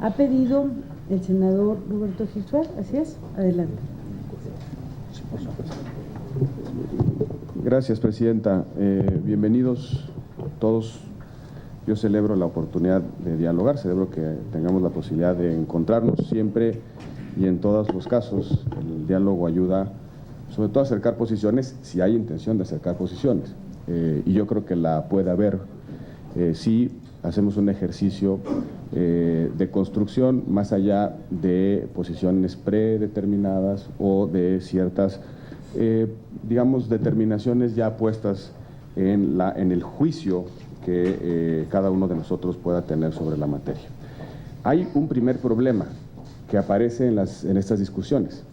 Ha pedido el senador Roberto Gil Suárez, así es, adelante. Gracias, presidenta. Bienvenidos todos. Yo celebro la oportunidad de dialogar, celebro que tengamos la posibilidad de encontrarnos siempre y en todos los casos. El diálogo ayuda sobre todo a acercar posiciones, si hay intención de acercar posiciones. Y yo creo que la puede haber si hacemos un ejercicio de construcción más allá de posiciones predeterminadas o de ciertas, digamos, determinaciones ya puestas en el juicio que cada uno de nosotros pueda tener sobre la materia. Hay un primer problema que aparece en estas discusiones,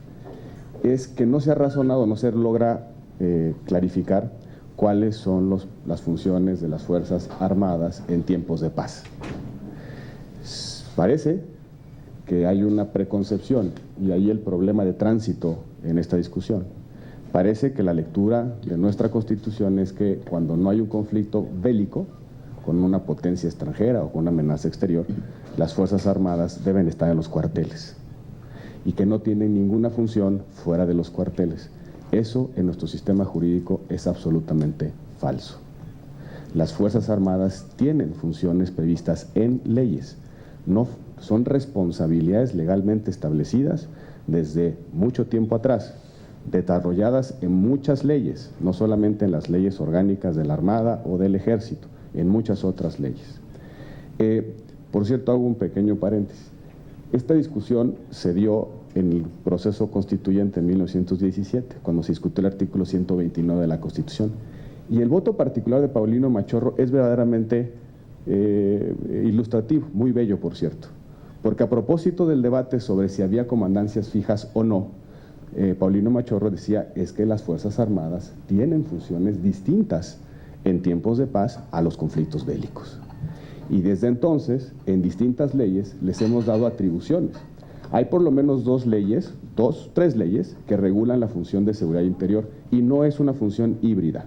es que no se ha razonado, no se logra clarificar cuáles son las funciones de las Fuerzas Armadas en tiempos de paz. Parece que hay una preconcepción, y ahí el problema de tránsito en esta discusión. Parece que la lectura de nuestra Constitución es que cuando no hay un conflicto bélico con una potencia extranjera o con una amenaza exterior, las Fuerzas Armadas deben estar en los cuarteles y que no tienen ninguna función fuera de los cuarteles. Eso en nuestro sistema jurídico es absolutamente falso. Las Fuerzas Armadas tienen funciones previstas en leyes, no son responsabilidades legalmente establecidas desde mucho tiempo atrás, desarrolladas en muchas leyes, no solamente en las leyes orgánicas de la Armada o del Ejército, en muchas otras leyes. Por cierto, hago un pequeño paréntesis. Esta discusión se dio en el proceso constituyente en 1917, cuando se discutió el artículo 129 de la Constitución. Y el voto particular de Paulino Machorro es verdaderamente ilustrativo, muy bello, por cierto, porque a propósito del debate sobre si había comandancias fijas o no, Paulino Machorro decía es que las Fuerzas Armadas tienen funciones distintas en tiempos de paz a los conflictos bélicos. Y desde entonces, en distintas leyes, les hemos dado atribuciones. Hay por lo menos tres leyes que regulan la función de seguridad interior, y no es una función híbrida,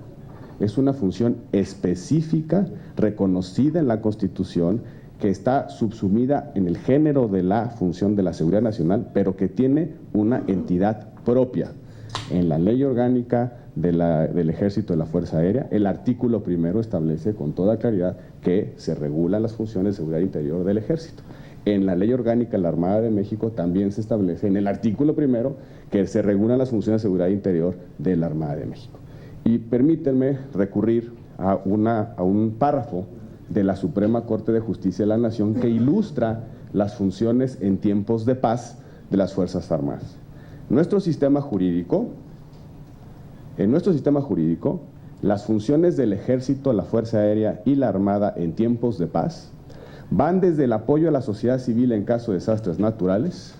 es una función específica, reconocida en la Constitución, que está subsumida en el género de la función de la seguridad nacional, pero que tiene una entidad propia. En la Ley Orgánica del Ejército de la Fuerza Aérea, el artículo primero establece con toda claridad que se regulan las funciones de seguridad interior del Ejército. En la Ley Orgánica de la Armada de México también se establece en el artículo primero que se regulan las funciones de seguridad interior de la Armada de México. Y permítanme recurrir a un párrafo de la Suprema Corte de Justicia de la Nación que ilustra las funciones en tiempos de paz de las Fuerzas Armadas. En nuestro sistema jurídico, las funciones del Ejército, la Fuerza Aérea y la Armada en tiempos de paz van desde el apoyo a la sociedad civil en caso de desastres naturales,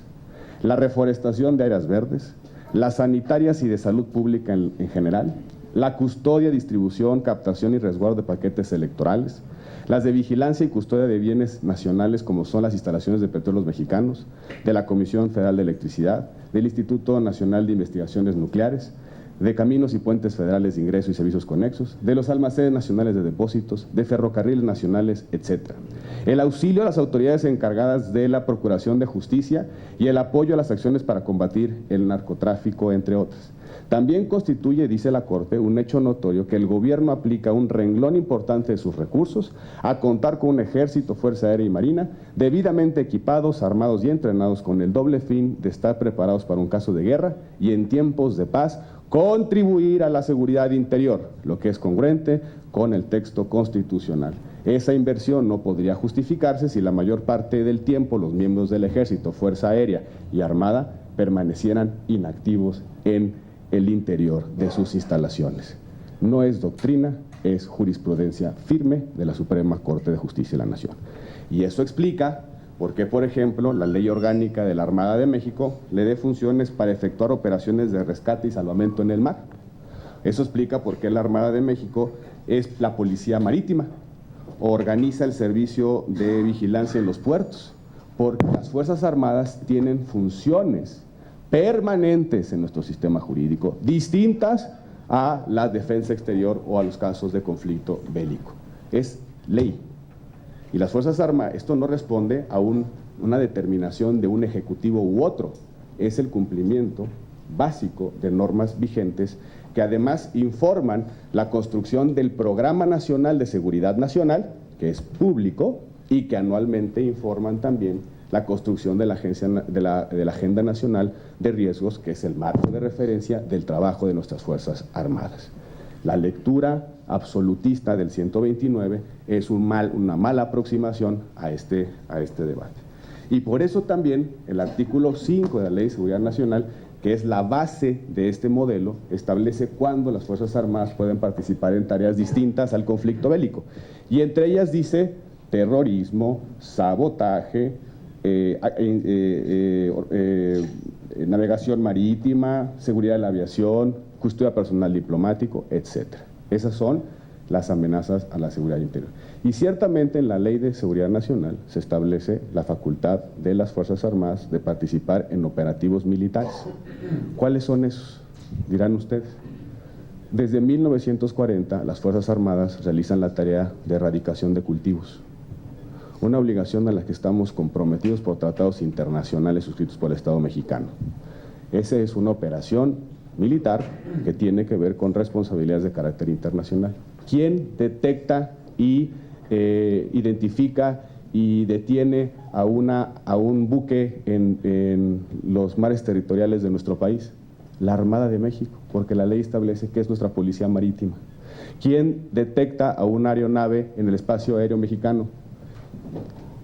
la reforestación de áreas verdes, las sanitarias y de salud pública en general, la custodia, distribución, captación y resguardo de paquetes electorales, las de vigilancia y custodia de bienes nacionales como son las instalaciones de Petróleos Mexicanos, de la Comisión Federal de Electricidad, del Instituto Nacional de Investigaciones Nucleares, de caminos y puentes federales de ingreso y servicios conexos, de los almacenes nacionales de depósitos, de ferrocarriles nacionales, etc. El auxilio a las autoridades encargadas de la procuración de justicia y el apoyo a las acciones para combatir el narcotráfico, entre otras. También constituye, dice la Corte, un hecho notorio que el gobierno aplica un renglón importante de sus recursos a contar con un ejército, fuerza aérea y marina debidamente equipados, armados y entrenados con el doble fin de estar preparados para un caso de guerra y en tiempos de paz contribuir a la seguridad interior, lo que es congruente con el texto constitucional. Esa inversión no podría justificarse si la mayor parte del tiempo los miembros del Ejército, Fuerza Aérea y Armada permanecieran inactivos en el interior de sus instalaciones. No es doctrina, es jurisprudencia firme de la Suprema Corte de Justicia de la Nación. Y eso explica por qué, por ejemplo, la Ley Orgánica de la Armada de México le dé funciones para efectuar operaciones de rescate y salvamento en el mar. Eso explica por qué la Armada de México es la Policía Marítima, organiza el servicio de vigilancia en los puertos, porque las Fuerzas Armadas tienen funciones permanentes en nuestro sistema jurídico, distintas a la defensa exterior o a los casos de conflicto bélico. Es ley. Y las Fuerzas Armadas, esto no responde a un una determinación de un ejecutivo u otro, es el cumplimiento básico de normas vigentes que además informan la construcción del Programa Nacional de Seguridad Nacional, que es público, y que anualmente informan también la construcción de la Agenda Nacional de Riesgos, que es el marco de referencia del trabajo de nuestras Fuerzas Armadas. La lectura absolutista del 129 es una mala aproximación a este debate. Y por eso también el artículo 5 de la Ley de Seguridad Nacional, que es la base de este modelo, establece cuándo las Fuerzas Armadas pueden participar en tareas distintas al conflicto bélico. Y entre ellas dice terrorismo, sabotaje, navegación marítima, seguridad de la aviación, custodia personal diplomático, etc. Esas son las amenazas a la seguridad interior. Y ciertamente en la Ley de Seguridad Nacional se establece la facultad de las Fuerzas Armadas de participar en operativos militares. ¿Cuáles son esos? Dirán ustedes. Desde 1940 las Fuerzas Armadas realizan la tarea de erradicación de cultivos, una obligación a la que estamos comprometidos por tratados internacionales suscritos por el Estado mexicano. Esa es una operación militar que tiene que ver con responsabilidades de carácter internacional. ¿Quién detecta y identifica y detiene a un buque en los mares territoriales de nuestro país? La Armada de México, porque la ley establece que es nuestra policía marítima. ¿Quién detecta a una aeronave en el espacio aéreo mexicano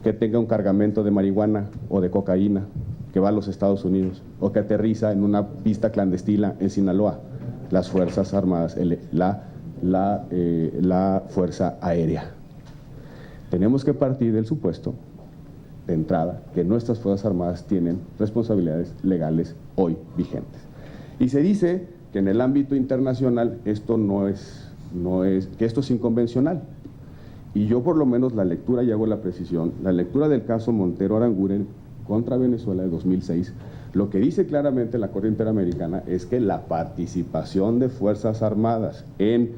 que tenga un cargamento de marihuana o de cocaína que va a los Estados Unidos o que aterriza en una pista clandestina en Sinaloa? Las Fuerzas Armadas, la Fuerza Aérea. Tenemos que partir del supuesto, de entrada, que nuestras Fuerzas Armadas tienen responsabilidades legales hoy vigentes. Y se dice que en el ámbito internacional esto que esto es inconvencional. Y yo por lo menos la lectura, y hago la precisión, la lectura del caso Montero Aranguren contra Venezuela de 2006, lo que dice claramente la Corte Interamericana es que la participación de Fuerzas Armadas en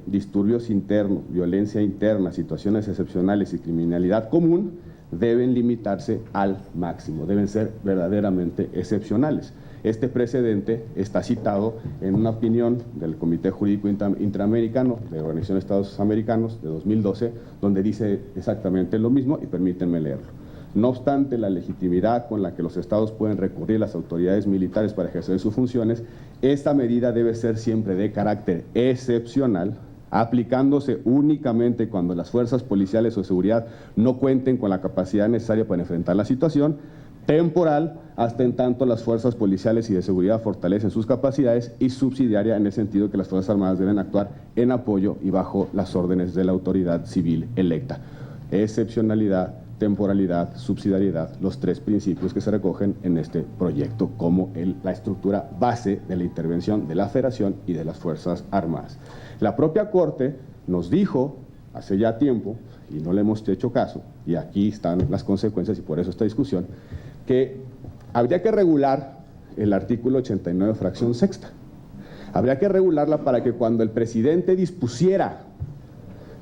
disturbios internos, violencia interna, situaciones excepcionales y criminalidad común deben limitarse al máximo, deben ser verdaderamente excepcionales. Este precedente está citado en una opinión del Comité Jurídico Interamericano de la Organización de Estados Americanos de 2012, donde dice exactamente lo mismo, y permítanme leerlo. No obstante la legitimidad con la que los estados pueden recurrir a las autoridades militares para ejercer sus funciones, esta medida debe ser siempre de carácter excepcional, aplicándose únicamente cuando las fuerzas policiales o de seguridad no cuenten con la capacidad necesaria para enfrentar la situación, temporal, hasta en tanto las fuerzas policiales y de seguridad fortalecen sus capacidades, y subsidiaria en el sentido que las Fuerzas Armadas deben actuar en apoyo y bajo las órdenes de la autoridad civil electa. Excepcionalidad, temporalidad, subsidiariedad, los tres principios que se recogen en este proyecto como la estructura base de la intervención de la Federación y de las Fuerzas Armadas. La propia Corte nos dijo hace ya tiempo, y no le hemos hecho caso, y aquí están las consecuencias y por eso esta discusión, que habría que regular el artículo 89, fracción sexta. Habría que regularla para que cuando el presidente dispusiera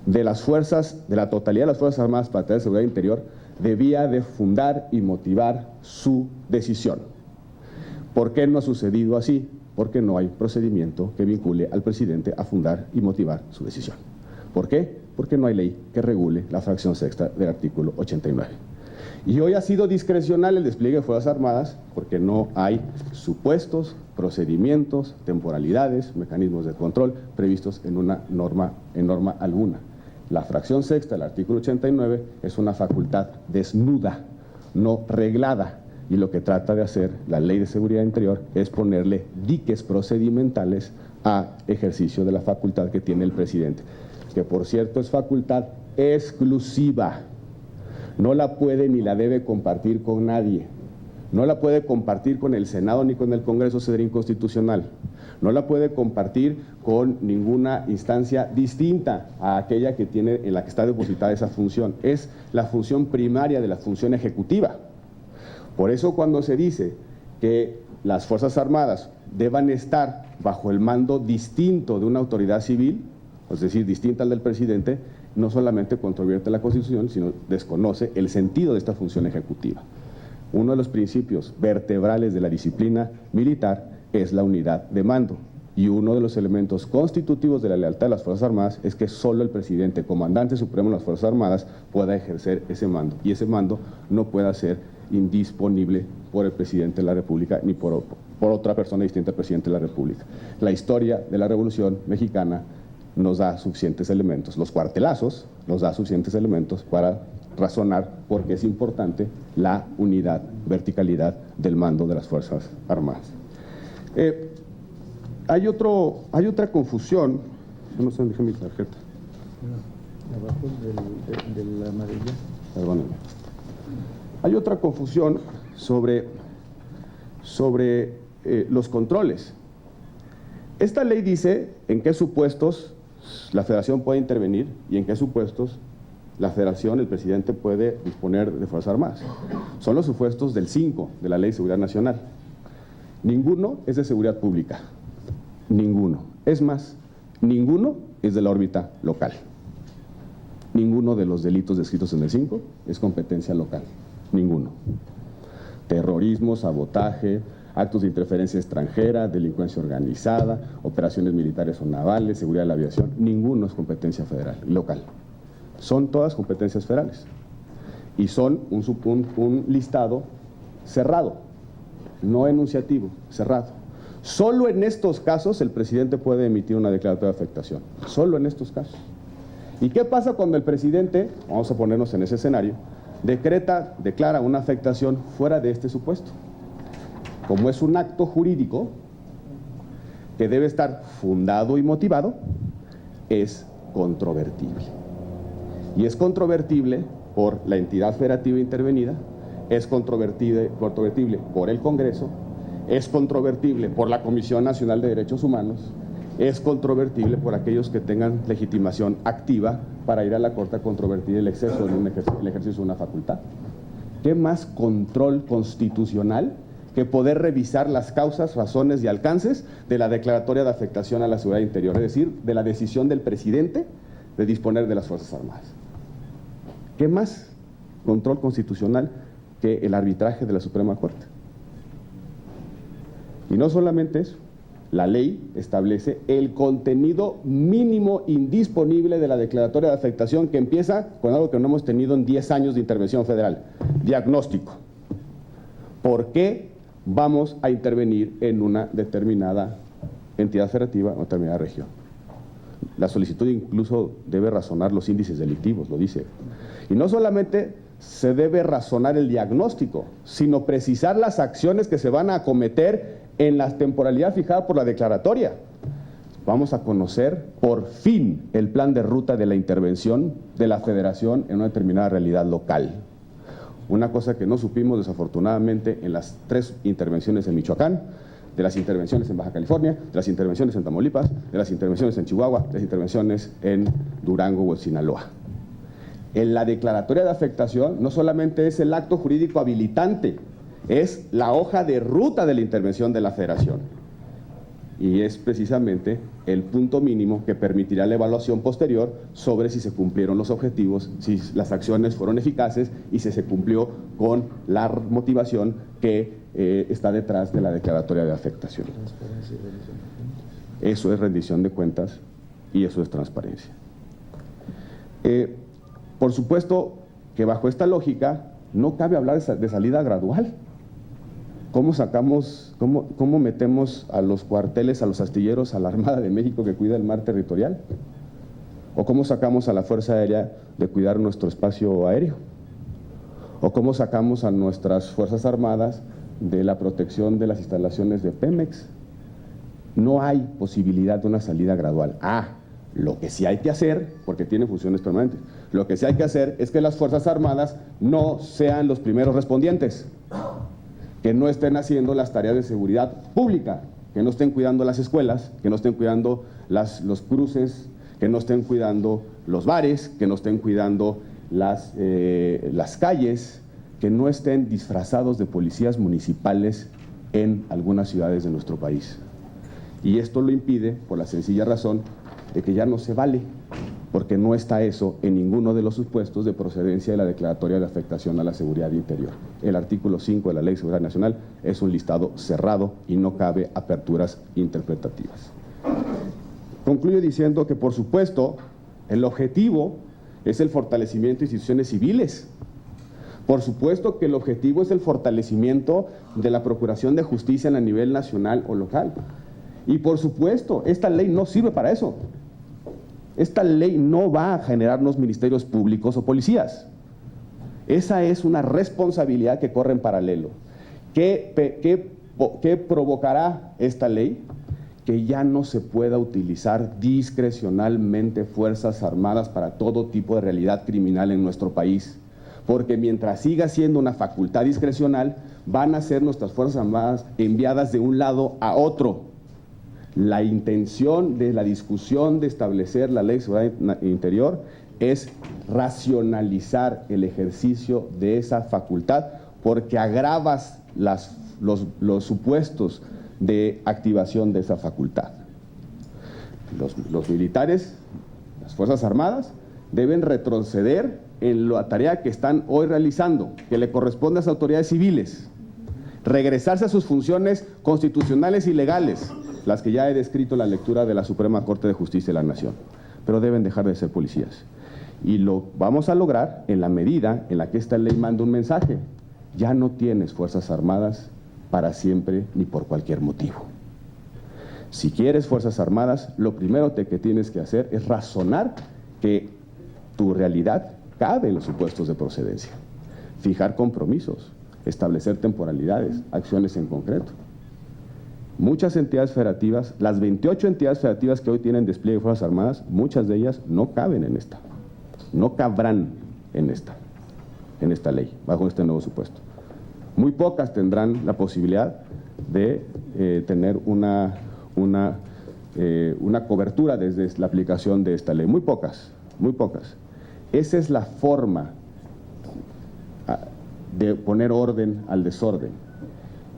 de las fuerzas, de la totalidad de las Fuerzas Armadas para tener seguridad interior, debía de fundar y motivar su decisión. ¿Por qué no ha sucedido así? Porque no hay procedimiento que vincule al presidente a fundar y motivar su decisión. ¿Por qué? Porque no hay ley que regule la fracción sexta del artículo 89. Y hoy ha sido discrecional el despliegue de Fuerzas Armadas porque no hay supuestos, procedimientos, temporalidades, mecanismos de control previstos en norma alguna. La fracción sexta del artículo 89 es una facultad desnuda, no reglada, y lo que trata de hacer la Ley de Seguridad Interior es ponerle diques procedimentales a ejercicio de la facultad que tiene el presidente, que por cierto es facultad exclusiva. No la puede ni la debe compartir con nadie. No la puede compartir con el Senado ni con el Congreso, sería inconstitucional. No la puede compartir con ninguna instancia distinta a aquella en la que está depositada esa función. Es la función primaria de la función ejecutiva. Por eso cuando se dice que las Fuerzas Armadas deban estar bajo el mando distinto de una autoridad civil, es decir, distinta al del presidente, no solamente controvierte la Constitución, sino desconoce el sentido de esta función ejecutiva. Uno de los principios vertebrales de la disciplina militar es la unidad de mando, y uno de los elementos constitutivos de la lealtad de las Fuerzas Armadas es que solo el presidente, comandante supremo de las Fuerzas Armadas, pueda ejercer ese mando, y ese mando no pueda ser indisponible por el presidente de la República ni por otra persona distinta al presidente de la República. La historia de la Revolución Mexicana nos da suficientes elementos, los cuartelazos nos da suficientes elementos para razonar por qué es importante la unidad, verticalidad del mando de las Fuerzas Armadas. Hay otra confusión, no sé dónde dejé mi tarjeta. Abajo de la amarilla. Perdónenme. Hay otra confusión sobre los controles. Esta ley dice en qué supuestos la Federación puede intervenir y en qué supuestos la Federación, el presidente, puede disponer de Fuerzas Armadas. Son los supuestos del 5 de la Ley de Seguridad Nacional. Ninguno es de seguridad pública. Ninguno. Es más, ninguno es de la órbita local. Ninguno de los delitos descritos en el 5 es competencia local. Ninguno. Terrorismo, sabotaje, actos de interferencia extranjera, delincuencia organizada, operaciones militares o navales, seguridad de la aviación, ninguno es competencia federal, local. Son todas competencias federales. Y son un listado cerrado, no enunciativo, cerrado. Solo en estos casos el presidente puede emitir una declaratoria de afectación. Solo en estos casos. ¿Y qué pasa cuando el presidente, vamos a ponernos en ese escenario, declara una afectación fuera de este supuesto? Como es un acto jurídico que debe estar fundado y motivado, es controvertible. Y es controvertible por la entidad federativa intervenida, es controvertible por el Congreso, es controvertible por la Comisión Nacional de Derechos Humanos, es controvertible por aquellos que tengan legitimación activa para ir a la Corte a controvertir el exceso en el ejercicio de una facultad. ¿Qué más control constitucional que poder revisar las causas, razones y alcances de la declaratoria de afectación a la seguridad interior, es decir, de la decisión del presidente de disponer de las Fuerzas Armadas? ¿Qué más control constitucional que el arbitraje de la Suprema Corte? Y no solamente eso, la ley establece el contenido mínimo indisponible de la declaratoria de afectación, que empieza con algo que no hemos tenido en 10 años de intervención federal: diagnóstico. ¿Por qué vamos a intervenir en una determinada entidad federativa o determinada región? La solicitud incluso debe razonar los índices delictivos, lo dice. Y no solamente se debe razonar el diagnóstico, sino precisar las acciones que se van a acometer en la temporalidad fijada por la declaratoria. Vamos a conocer por fin el plan de ruta de la intervención de la Federación en una determinada realidad local. Una cosa que no supimos desafortunadamente en las 3 intervenciones en Michoacán, de las intervenciones en Baja California, de las intervenciones en Tamaulipas, de las intervenciones en Chihuahua, de las intervenciones en Durango o en Sinaloa. En la declaratoria de afectación no solamente es el acto jurídico habilitante, es la hoja de ruta de la intervención de la Federación. Y es precisamente el punto mínimo que permitirá la evaluación posterior sobre si se cumplieron los objetivos, si las acciones fueron eficaces y si se cumplió con la motivación que está detrás de la declaratoria de afectación. Eso es rendición de cuentas y eso es transparencia. Por supuesto que bajo esta lógica no cabe hablar de salida gradual. ¿Cómo metemos a los cuarteles, a los astilleros, a la Armada de México que cuida el mar territorial? ¿O cómo sacamos a la Fuerza Aérea de cuidar nuestro espacio aéreo? ¿O cómo sacamos a nuestras Fuerzas Armadas de la protección de las instalaciones de Pemex? No hay posibilidad de una salida gradual. Lo que sí hay que hacer, porque tiene funciones permanentes, lo que sí hay que hacer es que las Fuerzas Armadas no sean los primeros respondientes, que no estén haciendo las tareas de seguridad pública, que no estén cuidando las escuelas, que no estén cuidando los cruces, que no estén cuidando los bares, que no estén cuidando las calles, que no estén disfrazados de policías municipales en algunas ciudades de nuestro país. Y esto lo impide por la sencilla razón de que ya no se vale, porque no está eso en ninguno de los supuestos de procedencia de la declaratoria de afectación a la seguridad interior. El artículo 5 de la Ley de Seguridad Nacional es un listado cerrado y no cabe aperturas interpretativas. Concluyo diciendo que, por supuesto, el objetivo es el fortalecimiento de instituciones civiles. Por supuesto que el objetivo es el fortalecimiento de la procuración de justicia a nivel nacional o local. Y por supuesto, esta ley no sirve para eso. Esta ley no va a generarnos ministerios públicos o policías. Esa es una responsabilidad que corre en paralelo. ¿Qué provocará esta ley? Que ya no se pueda utilizar discrecionalmente fuerzas armadas para todo tipo de realidad criminal en nuestro país. Porque mientras siga siendo una facultad discrecional, van a ser nuestras fuerzas armadas enviadas de un lado a otro. La intención de la discusión de establecer la Ley de Seguridad Interior es racionalizar el ejercicio de esa facultad, porque agravas los supuestos de activación de esa facultad. Los militares, las Fuerzas Armadas, deben retroceder en la tarea que están hoy realizando, que le corresponde a las autoridades civiles, regresarse a sus funciones constitucionales y legales, las que ya he descrito en la lectura de la Suprema Corte de Justicia de la Nación, pero deben dejar de ser policías. Y lo vamos a lograr en la medida en la que esta ley manda un mensaje: ya no tienes Fuerzas Armadas para siempre ni por cualquier motivo. Si quieres Fuerzas Armadas, lo primero que tienes que hacer es razonar que tu realidad cabe en los supuestos de procedencia, fijar compromisos, establecer temporalidades, acciones en concreto. Muchas entidades federativas, las 28 entidades federativas que hoy tienen despliegue de Fuerzas Armadas, muchas de ellas no caben en esta, no cabrán en esta ley, bajo este nuevo supuesto. Muy pocas tendrán la posibilidad de tener una cobertura desde la aplicación de esta ley. Muy pocas, muy pocas. Esa es la forma de poner orden al desorden.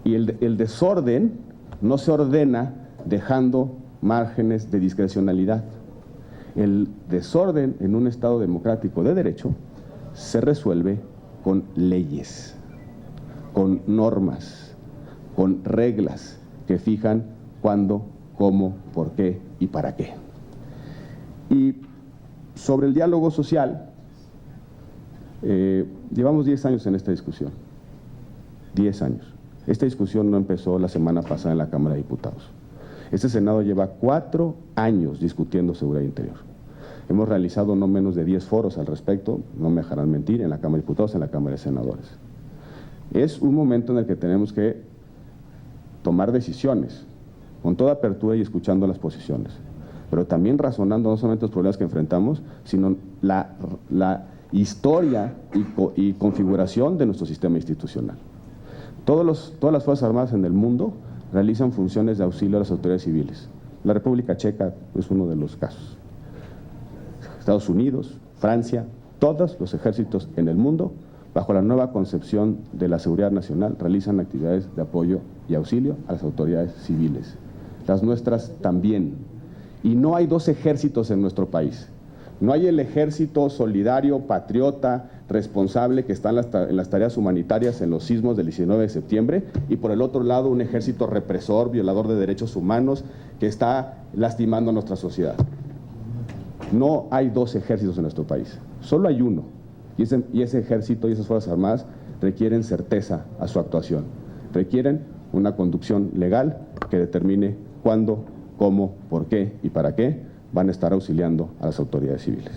Y el desorden no se ordena dejando márgenes de discrecionalidad. El desorden en un Estado democrático de derecho se resuelve con leyes, con normas, con reglas que fijan cuándo, cómo, por qué y para qué. Y sobre el diálogo social, llevamos 10 años en esta discusión, 10 años. Esta discusión no empezó la semana pasada en la Cámara de Diputados. Este Senado lleva 4 años discutiendo seguridad interior. Hemos realizado no menos de 10 foros al respecto, no me dejarán mentir, en la Cámara de Diputados, en la Cámara de Senadores. Es un momento en el que tenemos que tomar decisiones, con toda apertura y escuchando las posiciones, pero también razonando no solamente los problemas que enfrentamos, sino la historia y configuración de nuestro sistema institucional. Todas las Fuerzas Armadas en el mundo realizan funciones de auxilio a las autoridades civiles. La República Checa es uno de los casos. Estados Unidos, Francia, todos los ejércitos en el mundo, bajo la nueva concepción de la seguridad nacional, realizan actividades de apoyo y auxilio a las autoridades civiles. Las nuestras también. Y no hay dos ejércitos en nuestro país. No hay el ejército solidario, patriota, responsable que está en las tareas humanitarias en los sismos del 19 de septiembre y por el otro lado un ejército represor, violador de derechos humanos que está lastimando a nuestra sociedad. No hay dos ejércitos en nuestro país, solo hay uno y ese ejército y esas Fuerzas Armadas requieren certeza a su actuación, requieren una conducción legal que determine cuándo, cómo, por qué y para qué van a estar auxiliando a las autoridades civiles.